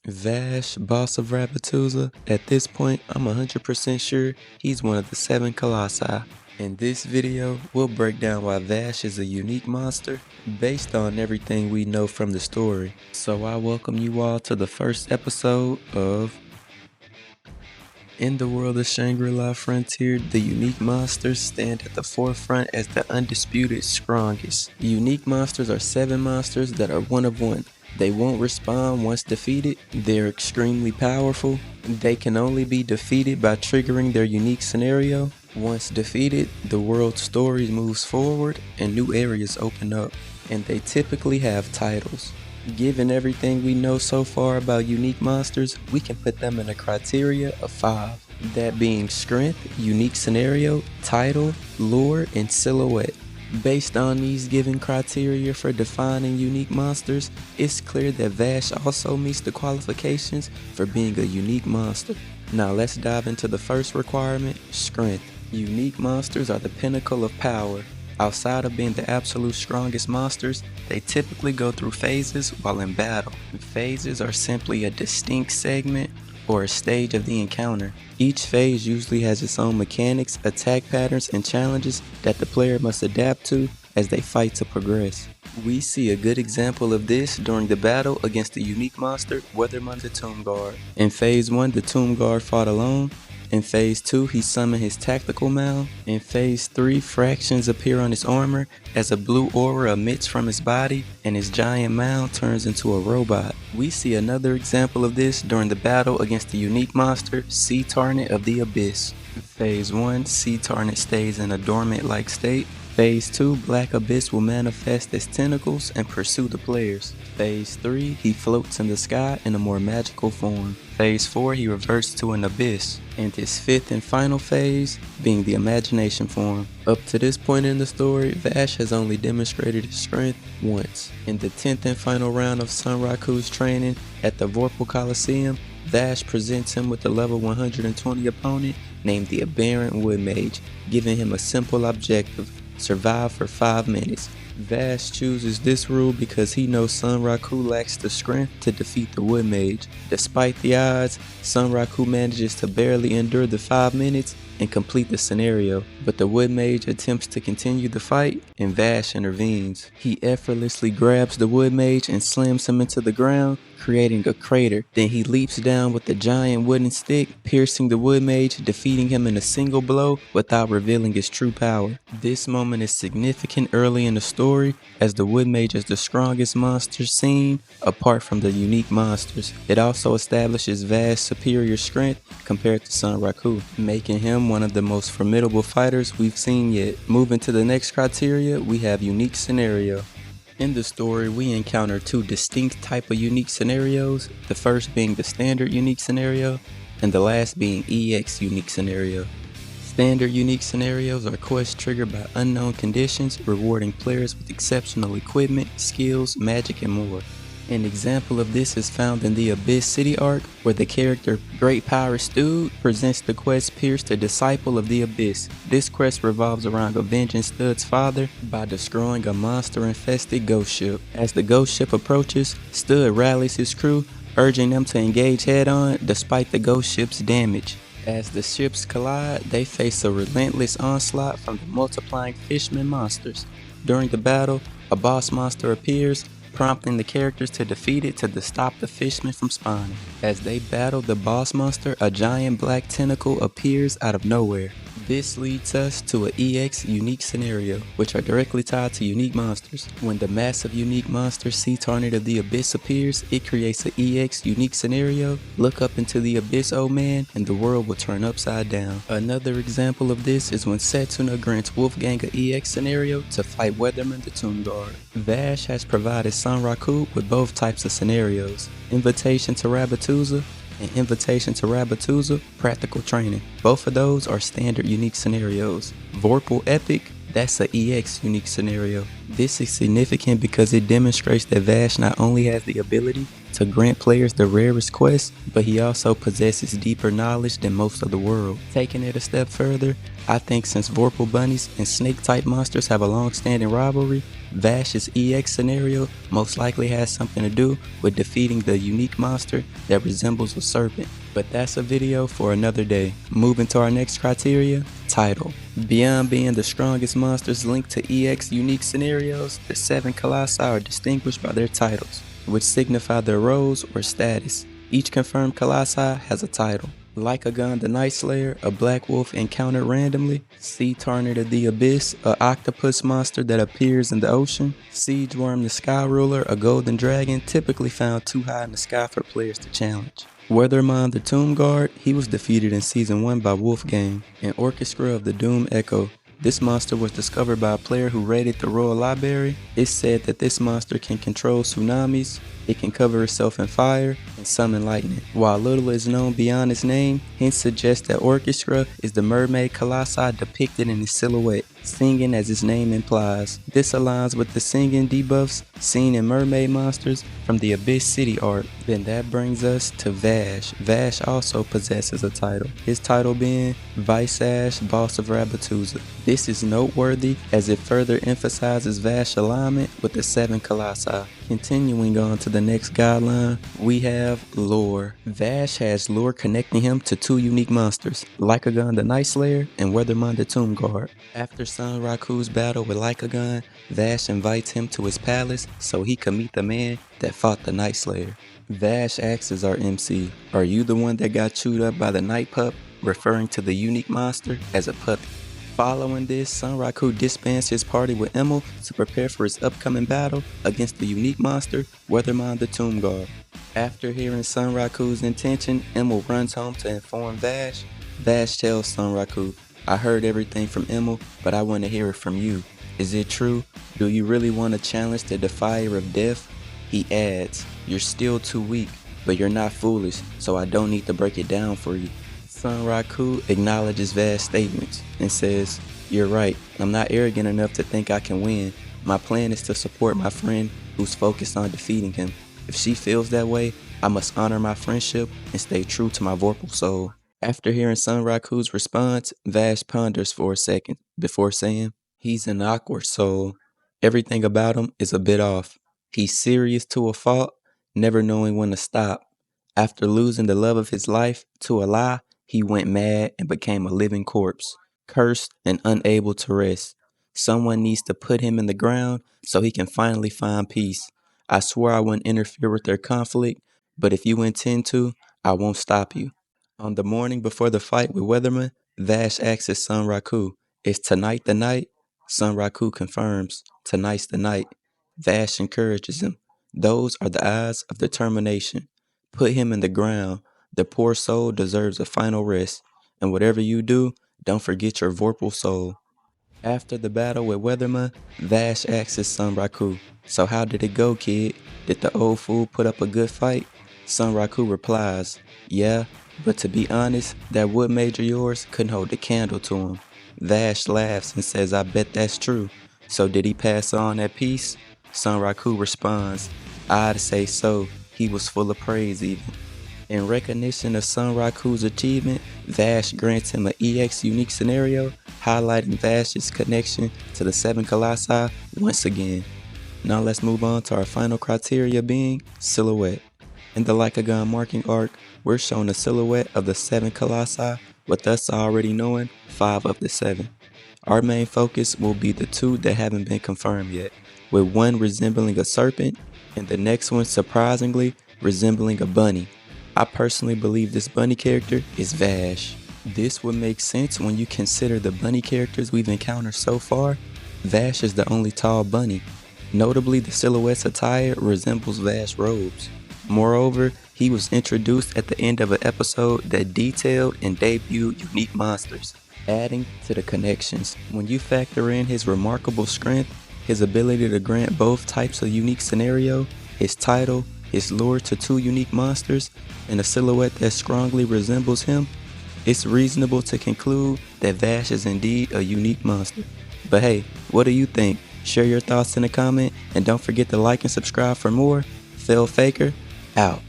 Vash, boss of Rabbituza. At this point, I'm 100% sure he's one of the 7 colossi. In this video, we'll break down why Vash is a unique monster based on everything we know from the story. So I welcome you all to the first episode of In the world of Shangri Frontier, the unique monsters stand at the forefront as the undisputed strongest. The unique monsters are 7 monsters that are one of one. They won't respawn once defeated. They're extremely powerful. They can only be defeated by triggering their unique scenario. Once defeated, the world's story moves forward and new areas open up. And they typically have titles. Given everything we know so far about unique monsters, we can put them in a criteria of 5. That being strength, unique scenario, title, lure, and silhouette. Based on these given criteria for defining unique monsters, it's clear that Vash also meets the qualifications for being a unique monster. Now let's dive into the first requirement, strength. Unique monsters are the pinnacle of power. Outside of being the absolute strongest monsters, they typically go through phases while in battle. Phases are simply a distinct segment or a stage of the encounter. Each phase usually has its own mechanics, attack patterns, and challenges that the player must adapt to as they fight to progress. We see a good example of this during the battle against the unique monster, Weatherman the Tomb Guard. In Phase 1, the Tomb Guard fought alone. In Phase 2, he summoned his tactical mound. In Phase 3, fractions appear on his armor as a blue aura emits from his body and his giant mound turns into a robot. We see another example of this during the battle against the unique monster, Sea Tarnet of the Abyss. In Phase 1, Sea Tarnet stays in a dormant-like state. Phase 2, Black Abyss will manifest as tentacles and pursue the players. Phase 3, he floats in the sky in a more magical form. Phase 4, he reverts to an abyss, and his 5th and final phase being the imagination form. Up to this point in the story, Vash has only demonstrated his strength once. In the 10th and final round of Sunraku's training at the Vorpal Colosseum, Vash presents him with a level 120 opponent named the Aberrant Wood Mage, giving him a simple objective: survive for 5 minutes. Vash chooses this rule because he knows Sunraku lacks the strength to defeat the Wood Mage. Despite the odds, Sunraku manages to barely endure the 5 minutes and complete the scenario, but the Wood Mage attempts to continue the fight and Vash intervenes. He effortlessly grabs the Wood Mage and slams him into the ground, creating a crater. Then he leaps down with the giant wooden stick, piercing the Wood Mage, defeating him in a single blow without revealing his true power. This moment is significant early in the story, as the Wood Mage is the strongest monster seen apart from the unique monsters. It also establishes Vash's superior strength compared to Sunraku, making him one of the most formidable fighters we've seen yet. Moving to the next criteria, we have unique scenario. In the story, we encounter 2 distinct type of unique scenarios, the first being the standard unique scenario, and the last being EX unique scenario. Standard unique scenarios are quests triggered by unknown conditions, rewarding players with exceptional equipment, skills, magic, and more. An example of this is found in the Abyss City arc, where the character Great Pirate Stud presents the quest Pierce the Disciple of the Abyss. This quest revolves around avenging Stud's father by destroying a monster-infested ghost ship. As the ghost ship approaches, Stud rallies his crew, urging them to engage head-on despite the ghost ship's damage. As the ships collide, they face a relentless onslaught from the multiplying fishman monsters. During the battle, a boss monster appears, prompting the characters to defeat it to stop the fishmen from spawning. As they battle the boss monster, a giant black tentacle appears out of nowhere. This leads us to an EX unique scenario, which are directly tied to unique monsters. When the massive unique monster Sea Tarnet of the Abyss appears, it creates an EX unique scenario. Look up into the abyss, oh man, and the world will turn upside down. Another example of this is when Setsuna grants Wolfgang an EX scenario to fight Weatherman the Tomb Guard. Vash has provided Sunraku with both types of scenarios: Invitation to Rabbituza and Invitation to Rabbituza Practical Training. Both of those are standard unique scenarios. Vorpal Epic, that's a EX unique scenario. This is significant because it demonstrates that Vash not only has the ability to grant players the rarest quests, but he also possesses deeper knowledge than most of the world. Taking it a step further, I think since Vorpal bunnies and snake-type monsters have a long-standing rivalry, Vash's EX scenario most likely has something to do with defeating the unique monster that resembles a serpent. But that's a video for another day. Moving to our next criteria, title. Beyond being the strongest monsters linked to EX unique scenarios, the 7 colossi are distinguished by their titles, which signify their roles or status. Each confirmed colossi has a title. Lycagon the Night Slayer, a black wolf encountered randomly. Sea Tarnet of the Abyss, a octopus monster that appears in the ocean. Siege Worm the Sky Ruler, a golden dragon typically found too high in the sky for players to challenge. Weathermon the Tomb Guard, he was defeated in Season 1 by Wolfgang. An Orchestra of the Doom Echo. This monster was discovered by a player who raided the Royal Library. It's said that this monster can control tsunamis, it can cover itself in fire, and summon lightning. While little is known beyond its name, hints suggest that Orchestra is the mermaid colossi depicted in its silhouette, singing as its name implies. This aligns with the singing debuffs seen in mermaid monsters from the Abyss City art. Then that brings us to Vash. Vash also possesses a title, his title being Vash, Boss of Rabbituza. This is noteworthy as it further emphasizes Vash's alignment with the 7 colossi. Continuing on to the next guideline, we have lore. Vash has lore connecting him to 2 unique monsters, Lycagon the Night Slayer and Weathermon the Tomb Guard. After Sun Raku's battle with Lycagon, Vash invites him to his palace so he can meet the man that fought the Night Slayer. Vash asks our MC, "Are you the one that got chewed up by the night pup?" referring to the unique monster as a puppy. Following this, Sun Raku disbands his party with Emil to prepare for his upcoming battle against the unique monster, Weathermon the Tomb Guard. After hearing Sun Raku's intention, Emil runs home to inform Vash. Vash tells Sun Raku, "I heard everything from Emil, but I want to hear it from you. Is it true? Do you really want to challenge the Defier of Death?" He adds, "You're still too weak, but you're not foolish, so I don't need to break it down for you." Sun Raku acknowledges Vash's statements and says, "You're right, I'm not arrogant enough to think I can win. My plan is to support my friend who's focused on defeating him. If she feels that way, I must honor my friendship and stay true to my Vorpal soul." After hearing Sun Raku's response, Vash ponders for a second before saying, "He's an awkward soul. Everything about him is a bit off. He's serious to a fault, never knowing when to stop. After losing the love of his life to a lie, he went mad and became a living corpse, cursed and unable to rest. Someone needs to put him in the ground so he can finally find peace. I swear I wouldn't interfere with their conflict, but if you intend to, I won't stop you." On the morning before the fight with Weatherman, Vash asks his Sun Raku, "Is tonight the night?" Sun Raku confirms, "Tonight's the night." Vash encourages him, "Those are the eyes of determination. Put him in the ground. The poor soul deserves a final rest. And whatever you do, don't forget your Vorpal soul." After the battle with Weatherman, Vash asks his Sun Raku, "So how did it go, kid? Did the old fool put up a good fight?" Sun Raku replies, "Yeah, but to be honest, that wood mage of yours couldn't hold a candle to him." Vash laughs and says, "I bet that's true. So did he pass on at peace?" Sun Raku responds, "I'd say so. He was full of praise even." In recognition of Sun Raku's achievement, Vash grants him an EX unique scenario, highlighting Vash's connection to the 7 colossi once again. Now let's move on to our final criteria being silhouette. In the Lycagon marking arc, we're shown a silhouette of the 7 colossi, with us already knowing 5 of the 7. Our main focus will be the 2 that haven't been confirmed yet, with one resembling a serpent and the next one surprisingly resembling a bunny. I personally believe this bunny character is Vash. This would make sense when you consider the bunny characters we've encountered so far. Vash is the only tall bunny. Notably, the silhouette's attire resembles Vash's robes. Moreover, he was introduced at the end of an episode that detailed and debuted unique monsters, adding to the connections. When you factor in his remarkable strength, his ability to grant both types of unique scenario, his title, his lure to 2 unique monsters, and a silhouette that strongly resembles him, it's reasonable to conclude that Vash is indeed a unique monster. But hey, what do you think? Share your thoughts in a comment, and don't forget to like and subscribe for more. Phil Faker, out.